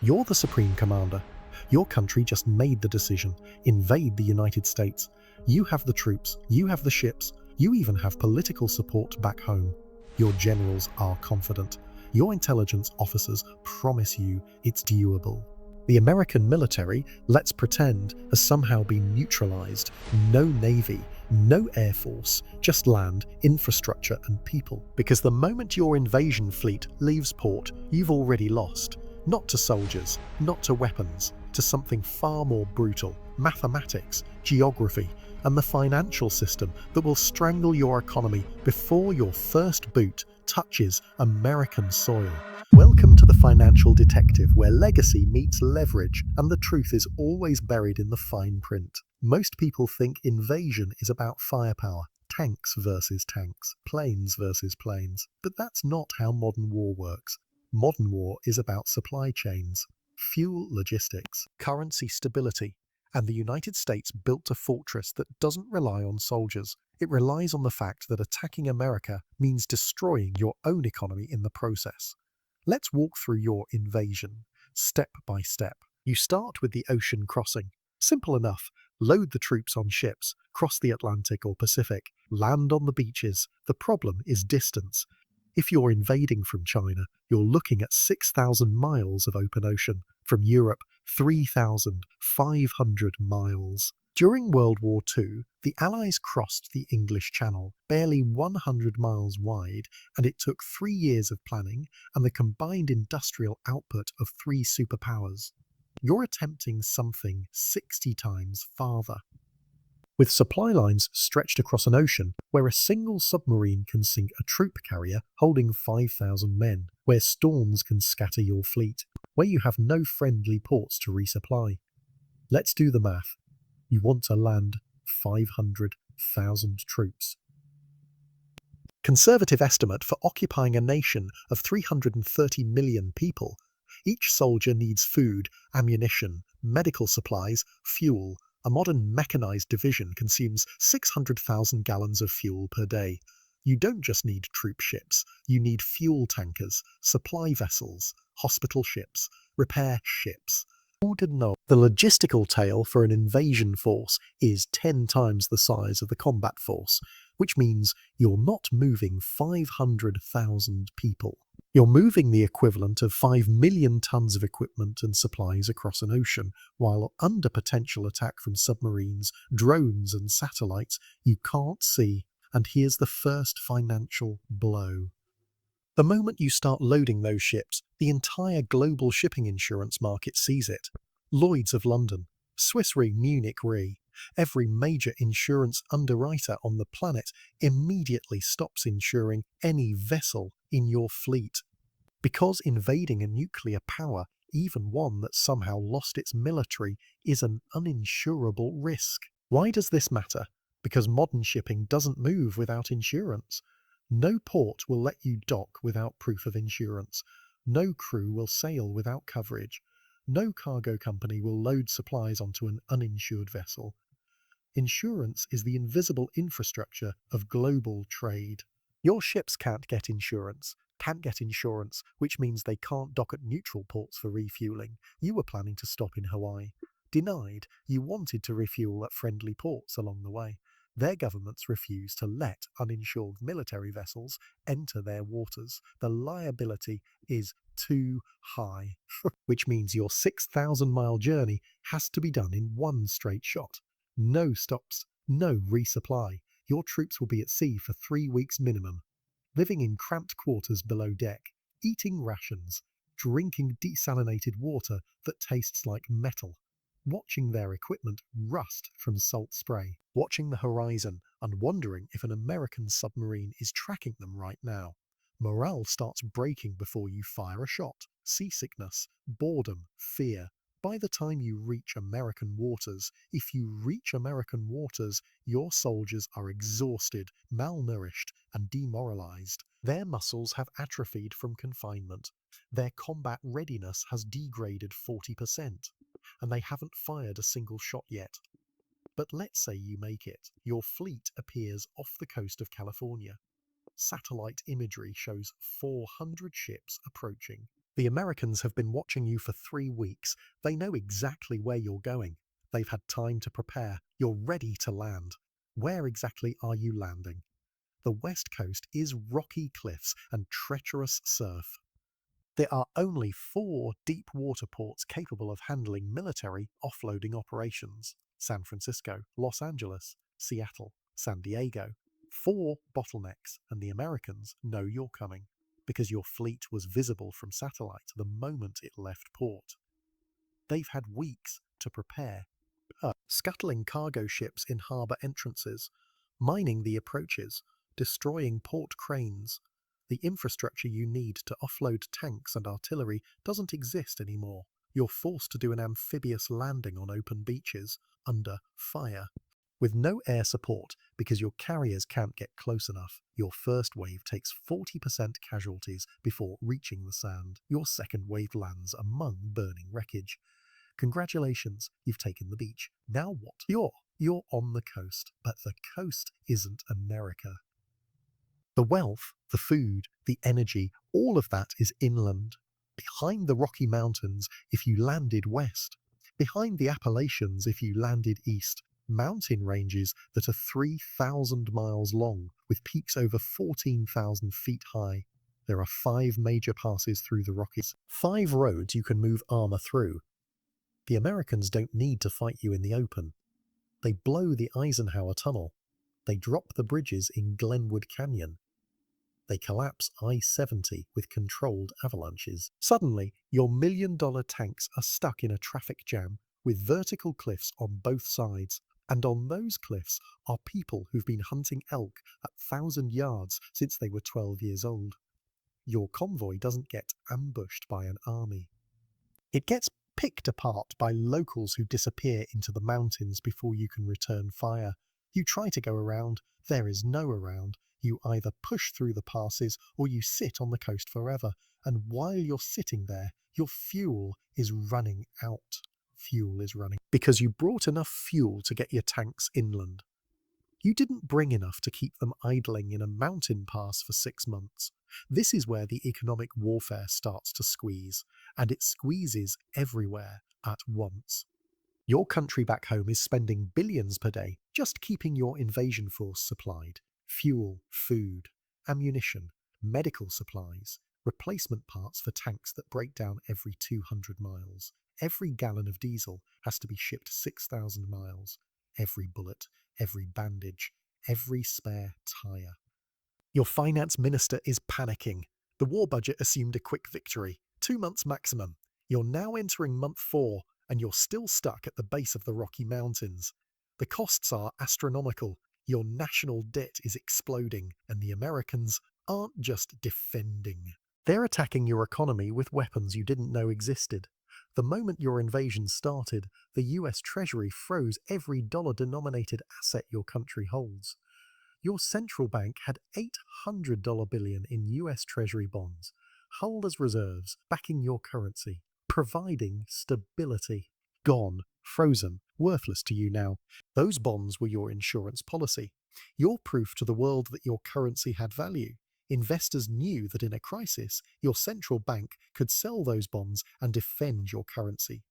You're the supreme commander. Your country just made the decision. Invade the United States. You have the troops, you have the ships, you even have political support back home. Your generals are confident. Your intelligence officers promise you it's doable. The American military, let's pretend, has somehow been neutralized. No navy, no air force, just land, infrastructure and people. Because the moment your invasion fleet leaves port, you've already lost. Not to soldiers, not to weapons, to something far more brutal: mathematics, geography, and the financial system that will strangle your economy before your first boot touches American soil. Welcome to the Financial Detective, where legacy meets leverage and the truth is always buried in the fine print. Most people think invasion is about firepower, tanks versus tanks, planes versus planes, but that's not how modern war works. Modern war is about supply chains, fuel logistics, currency stability, and the United States built a fortress that doesn't rely on soldiers. It relies on the fact that attacking America means destroying your own economy in the process. Let's walk through your invasion, step by step. You start with the ocean crossing. Simple enough. Load the troops on ships, cross the Atlantic or Pacific, land on the beaches. The problem is distance. If you're invading from China, you're looking at 6,000 miles of open ocean. From Europe, 3,500 miles. During World War II, the Allies crossed the English Channel, barely 100 miles wide, and it took 3 years of planning and the combined industrial output of 3 superpowers. You're attempting something 60 times farther. With supply lines stretched across an ocean where a single submarine can sink a troop carrier holding 5,000 men, where storms can scatter your fleet, where you have no friendly ports to resupply. Let's do the math. You want to land 500,000 troops. Conservative estimate for occupying a nation of 330 million people. Each soldier needs food, ammunition, medical supplies, fuel. A modern mechanized division consumes 600,000 gallons of fuel per day. You don't just need troop ships, you need fuel tankers, supply vessels, hospital ships, repair ships. Who didn't know? The logistical tail for an invasion force is 10 times the size of the combat force, which means you're not moving 500,000 people. You're moving the equivalent of 5 million tons of equipment and supplies across an ocean, while under potential attack from submarines, drones and satellites you can't see. And here's the first financial blow. The moment you start loading those ships, the entire global shipping insurance market sees it. Lloyd's of London, Swiss Re, Munich Re, every major insurance underwriter on the planet immediately stops insuring any vessel in your fleet. Because invading a nuclear power, even one that somehow lost its military, is an uninsurable risk. Why does this matter? Because modern shipping doesn't move without insurance. No port will let you dock without proof of insurance. No crew will sail without coverage. No cargo company will load supplies onto an uninsured vessel. Insurance is the invisible infrastructure of global trade. Your ships can't get insurance, which means they can't dock at neutral ports for refueling. You were planning to stop in Hawaii. Denied. You wanted to refuel at friendly ports along the way. Their governments refuse to let uninsured military vessels enter their waters. The liability is too high, which means your 6,000-mile journey has to be done in one straight shot. No stops, no resupply. Your troops will be at sea for 3 weeks minimum, living in cramped quarters below deck, eating rations, drinking desalinated water that tastes like metal, watching their equipment rust from salt spray, watching the horizon and wondering if an American submarine is tracking them right now. Morale starts breaking before you fire a shot. Seasickness, boredom, fear. By the time you reach American waters, if you reach American waters, your soldiers are exhausted, malnourished, and demoralized. Their muscles have atrophied from confinement. Their combat readiness has degraded 40%, and they haven't fired a single shot yet. But let's say you make it. Your fleet appears off the coast of California. Satellite imagery shows 400 ships approaching. The Americans have been watching you for 3 weeks. They know exactly where you're going. They've had time to prepare. You're ready to land. Where exactly are you landing? The West Coast is rocky cliffs and treacherous surf. There are only 4 deep water ports capable of handling military offloading operations: San Francisco, Los Angeles, Seattle, San Diego. 4 bottlenecks, and the Americans know you're coming, because your fleet was visible from satellite the moment it left port. They've had weeks to prepare. Scuttling cargo ships in harbour entrances, mining the approaches, destroying port cranes. The infrastructure you need to offload tanks and artillery doesn't exist anymore. You're forced to do an amphibious landing on open beaches, under fire. With no air support, because your carriers can't get close enough, your first wave takes 40% casualties before reaching the sand. Your second wave lands among burning wreckage. Congratulations, you've taken the beach. Now what? You're on the coast, but the coast isn't America. The wealth, the food, the energy, all of that is inland. Behind the Rocky Mountains if you landed west. Behind the Appalachians if you landed east. Mountain ranges that are 3,000 miles long, with peaks over 14,000 feet high. There are 5 major passes through the Rockies. 5 roads you can move armor through. The Americans don't need to fight you in the open. They blow the Eisenhower Tunnel. They drop the bridges in Glenwood Canyon. They collapse I-70 with controlled avalanches. Suddenly, your million-dollar tanks are stuck in a traffic jam with vertical cliffs on both sides. And on those cliffs are people who've been hunting elk at 1,000 yards since they were 12 years old. Your convoy doesn't get ambushed by an army. It gets picked apart by locals who disappear into the mountains before you can return fire. You try to go around, there is no around. You either push through the passes or you sit on the coast forever, and while you're sitting there, your fuel is running out. Fuel is running because you brought enough fuel to get your tanks inland. You didn't bring enough to keep them idling in a mountain pass for 6 months. This is where the economic warfare starts to squeeze, and it squeezes everywhere at once. Your country back home is spending billions per day just keeping your invasion force supplied. Fuel, food, ammunition, medical supplies, replacement parts for tanks that break down every 200 miles. Every gallon of diesel has to be shipped 6,000 miles. Every bullet, every bandage, every spare tyre. Your finance minister is panicking. The war budget assumed a quick victory. 2 months maximum. You're now entering month 4, and you're still stuck at the base of the Rocky Mountains. The costs are astronomical. Your national debt is exploding, and the Americans aren't just defending. They're attacking your economy with weapons you didn't know existed. The moment your invasion started, the US Treasury froze every dollar-denominated asset your country holds. Your central bank had $800 billion in US Treasury bonds, held as reserves, backing your currency, providing stability. Gone, frozen, worthless to you now. Those bonds were your insurance policy, your proof to the world that your currency had value. Investors knew that in a crisis, your central bank could sell those bonds and defend your currency.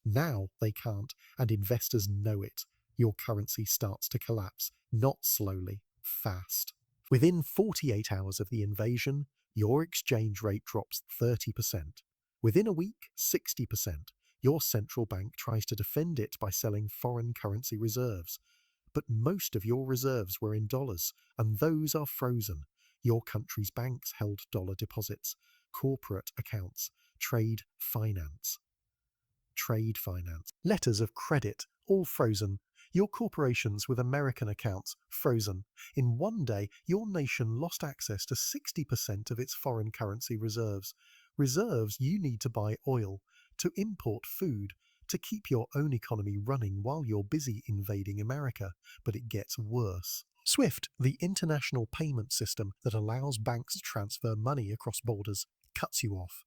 Now they can't, and investors know it. Your currency starts to collapse, not slowly, fast. Within 48 hours of the invasion, your exchange rate drops 30%. Within a week, 60%. Your central bank tries to defend it by selling foreign currency reserves. But most of your reserves were in dollars, and those are frozen. Your country's banks held dollar deposits, corporate accounts, trade finance, letters of credit, all frozen. Your corporations with American accounts, frozen. In one day, your nation lost access to 60% of its foreign currency reserves. Reserves you need to buy oil, to import food, to keep your own economy running while you're busy invading America. But it gets worse. SWIFT, the international payment system that allows banks to transfer money across borders, cuts you off.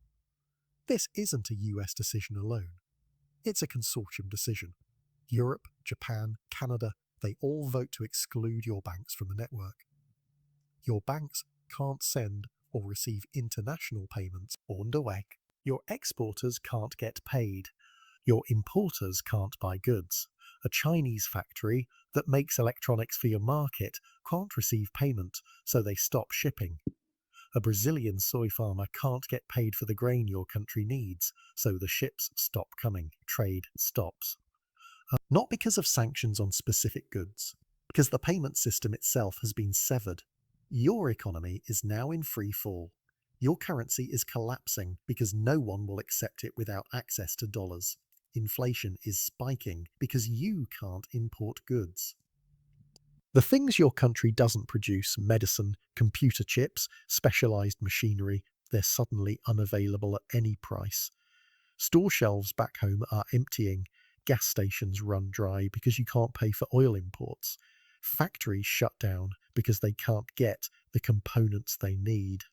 This isn't a US decision alone. It's a consortium decision. Europe, Japan, Canada, they all vote to exclude your banks from the network. Your banks can't send or receive international payments. Underweg. Your exporters can't get paid. Your importers can't buy goods. A Chinese factory that makes electronics for your market can't receive payment, so they stop shipping. A Brazilian soy farmer can't get paid for the grain your country needs, so the ships stop coming. Trade stops. Not because of sanctions on specific goods, because the payment system itself has been severed. Your economy is now in free fall. Your currency is collapsing because no one will accept it without access to dollars. Inflation is spiking because you can't import goods. The things your country doesn't produce, medicine, computer chips, specialized machinery, they're suddenly unavailable at any price. Store shelves back home are emptying. Gas stations run dry because you can't pay for oil imports. Factories shut down because they can't get the components they need.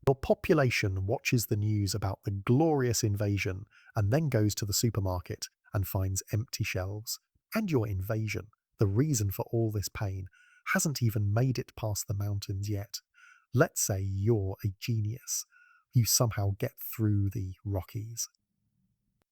Your population watches the news about the glorious invasion and then goes to the supermarket and finds empty shelves. And your invasion, the reason for all this pain, hasn't even made it past the mountains yet. Let's say you're a genius. You somehow get through the Rockies.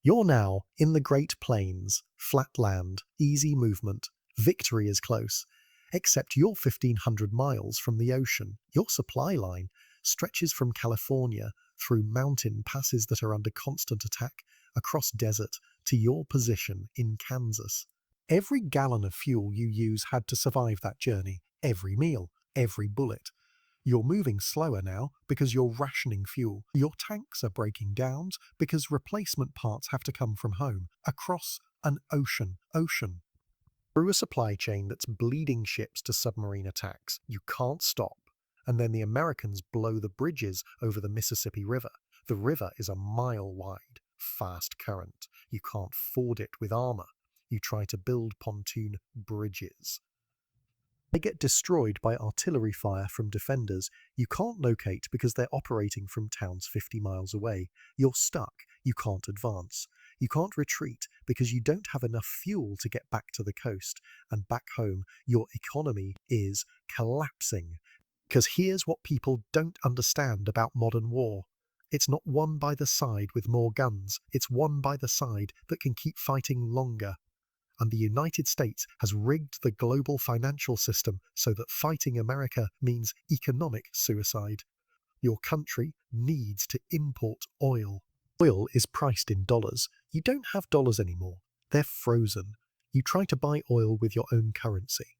You're now in the Great Plains, flat land, easy movement, victory is close. Except you're 1,500 miles from the ocean. Your supply line stretches from California through mountain passes that are under constant attack, across desert, to your position in Kansas. Every gallon of fuel you use had to survive that journey, every meal, every bullet. You're moving slower now because you're rationing fuel. Your tanks are breaking down because replacement parts have to come from home, across an ocean. Through a supply chain that's bleeding ships to submarine attacks. You can't stop. And then the Americans blow the bridges over the Mississippi River. The river is a mile wide, fast current. You can't ford it with armor. You try to build pontoon bridges. They get destroyed by artillery fire from defenders you can't locate because they're operating from towns 50 miles away. You're stuck. You can't advance. You can't retreat because you don't have enough fuel to get back to the coast. And back home, your economy is collapsing. Because here's what people don't understand about modern war. It's not won by the side with more guns. It's won by the side that can keep fighting longer. And the United States has rigged the global financial system so that fighting America means economic suicide. Your country needs to import oil. Oil is priced in dollars. You don't have dollars anymore. They're frozen. You try to buy oil with your own currency.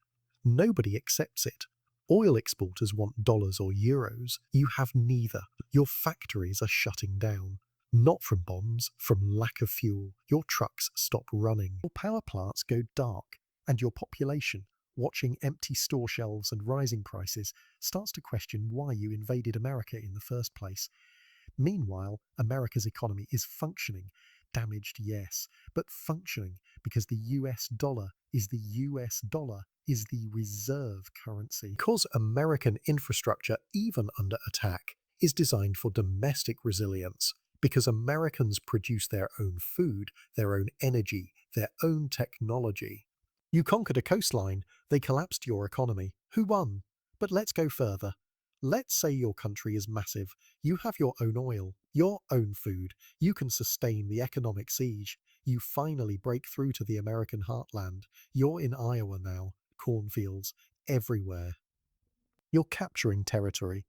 Nobody accepts it. Oil exporters want dollars or euros. You have neither. Your factories are shutting down. Not from bombs, from lack of fuel. Your trucks stop running. Your power plants go dark. And your population, watching empty store shelves and rising prices, starts to question why you invaded America in the first place. Meanwhile, America's economy is functioning. Damaged, yes, but functioning because the US dollar is the reserve currency. Because American infrastructure, even under attack, is designed for domestic resilience. Because Americans produce their own food, their own energy, their own technology. You conquered a coastline, they collapsed your economy. Who won? But let's go further. Let's say your country is massive. You have your own oil, your own food. You can sustain the economic siege. You finally break through to the American heartland. You're in Iowa now, cornfields everywhere. You're capturing territory.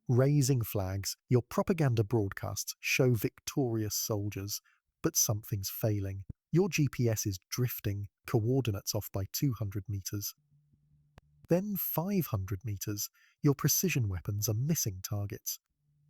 Raising flags, your propaganda broadcasts show victorious soldiers, but something's failing. Your GPS is drifting, coordinates off by 200 meters. Then 500 meters, your precision weapons are missing targets.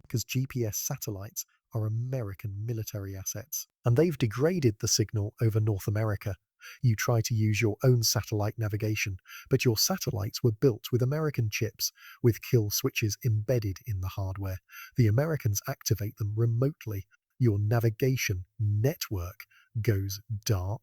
Because GPS satellites are American military assets. And they've degraded the signal over North America. You try to use your own satellite navigation, but your satellites were built with American chips, with kill switches embedded in the hardware. The Americans activate them remotely. Your navigation network goes dark.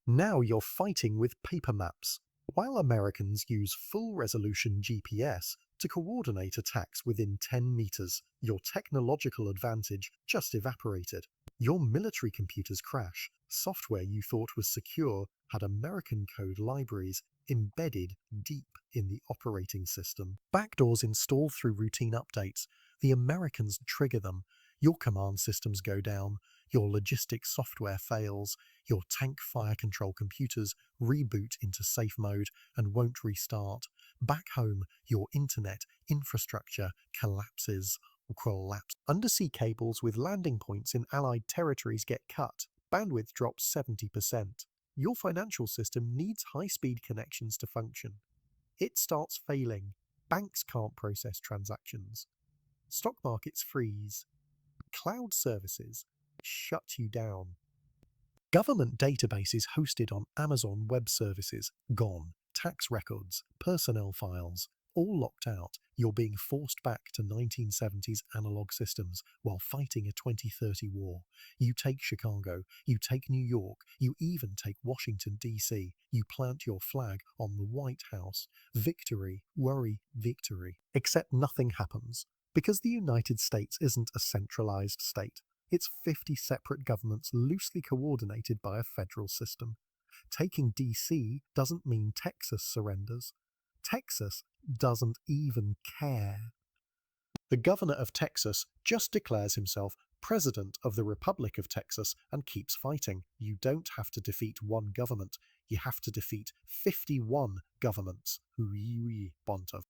Now you're fighting with paper maps. While Americans use full-resolution GPS to coordinate attacks within 10 meters, your technological advantage just evaporated. Your military computers crash. Software you thought was secure had American code libraries embedded deep in the operating system. Backdoors installed through routine updates. The Americans trigger them. Your command systems go down, your logistics software fails, your tank fire control computers reboot into safe mode and won't restart. Back home, your internet infrastructure collapses. Undersea cables with landing points in Allied territories get cut. Bandwidth drops 70%. Your financial system needs high-speed connections to function. It starts failing. Banks can't process transactions. Stock markets freeze. Cloud services shut you down. Government databases hosted on Amazon Web Services gone. Tax records, personnel files, all locked out. You're being forced back to 1970s analog systems while fighting a 2030 war. You take Chicago, you take New York, you even take Washington, D.C. You plant your flag on the White House. Victory, worry, victory. Except nothing happens, because the United States isn't a centralized state. It's 50 separate governments loosely coordinated by a federal system. Taking D.C. doesn't mean Texas surrenders. Texas doesn't even care. The governor of Texas just declares himself president of the Republic of Texas and keeps fighting. You don't have to defeat one government. You have to defeat 51 governments.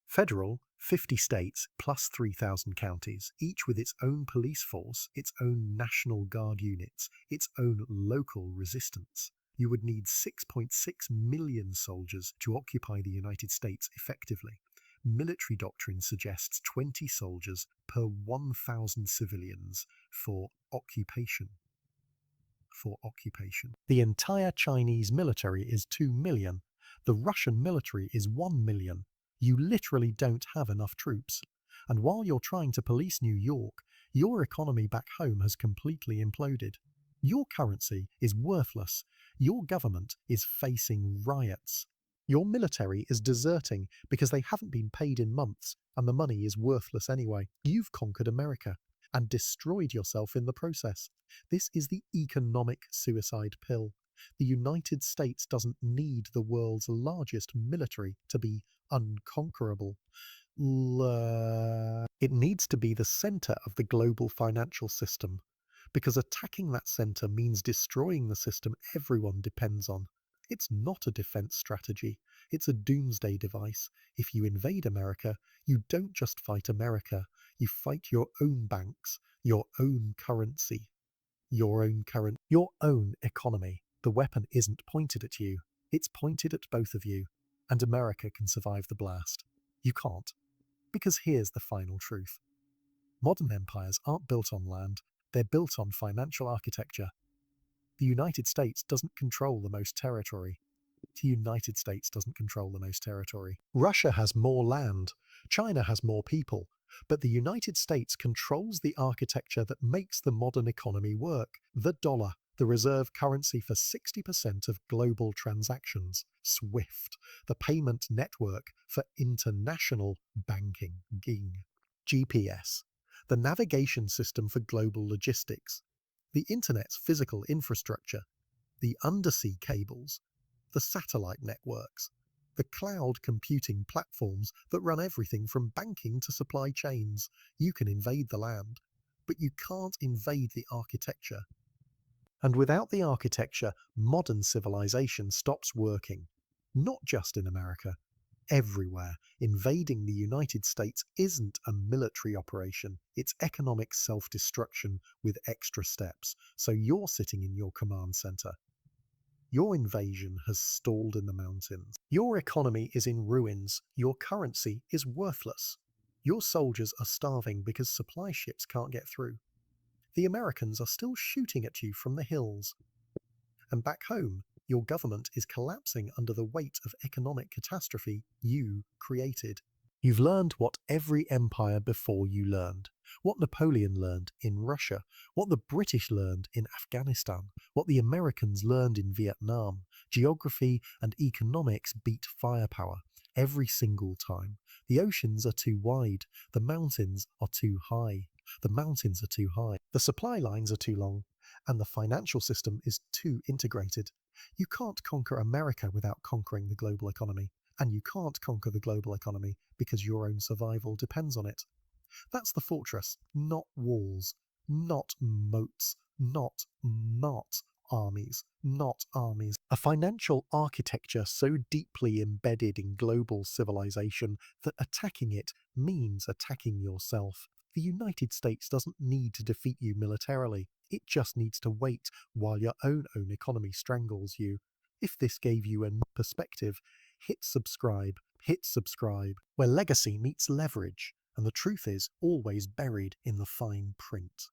Federal, 50 states plus 3,000 counties, each with its own police force, its own National Guard units, its own local resistance. You would need 6.6 million soldiers to occupy the United States effectively. Military doctrine suggests 20 soldiers per 1,000 civilians for occupation. The entire Chinese military is 2 million. The Russian military is 1 million. You literally don't have enough troops. And while you're trying to police New York, your economy back home has completely imploded. Your currency is worthless. Your government is facing riots. Your military is deserting because they haven't been paid in months and the money is worthless anyway. You've conquered America and destroyed yourself in the process. This is the economic suicide pill. The United States doesn't need the world's largest military to be unconquerable. It needs to be the center of the global financial system, because attacking that center means destroying the system everyone depends on. It's not a defense strategy, it's a doomsday device. If you invade America, you don't just fight America, you fight your own banks, your own currency, your own economy. The weapon isn't pointed at you, it's pointed at both of you. And America can survive the blast. You can't. Because here's the final truth. Modern empires aren't built on land, they're built on financial architecture. The United States doesn't control the most territory. Russia has more land, China has more people, but the United States controls the architecture that makes the modern economy work. The dollar, the reserve currency for 60% of global transactions. SWIFT, the payment network for international banking. GPS, the navigation system for global logistics. The internet's physical infrastructure, the undersea cables, the satellite networks, the cloud computing platforms that run everything from banking to supply chains. You can invade the land, but you can't invade the architecture. And without the architecture, modern civilization stops working. Not just in America. Everywhere. Invading the United States isn't a military operation, it's economic self-destruction with extra steps. So you're sitting in your command center. Your invasion has stalled in the mountains. Your economy is in ruins. Your currency is worthless. Your soldiers are starving because supply ships can't get through. The Americans are still shooting at you from the hills. And back home, your government is collapsing under the weight of economic catastrophe you created. You've learned what every empire before you learned, what Napoleon learned in Russia, what the British learned in Afghanistan, what the Americans learned in Vietnam. Geography and economics beat firepower every single time. The oceans are too wide, the mountains are too high. The supply lines are too long, and the financial system is too integrated. You can't conquer America without conquering the global economy, and you can't conquer the global economy because your own survival depends on it. That's the fortress, not walls, not moats, not armies, not armies. A financial architecture so deeply embedded in global civilization that attacking it means attacking yourself. The United States doesn't need to defeat you militarily. It just needs to wait while your own economy strangles you. If this gave you a perspective, hit subscribe, where legacy meets leverage, and the truth is always buried in the fine print.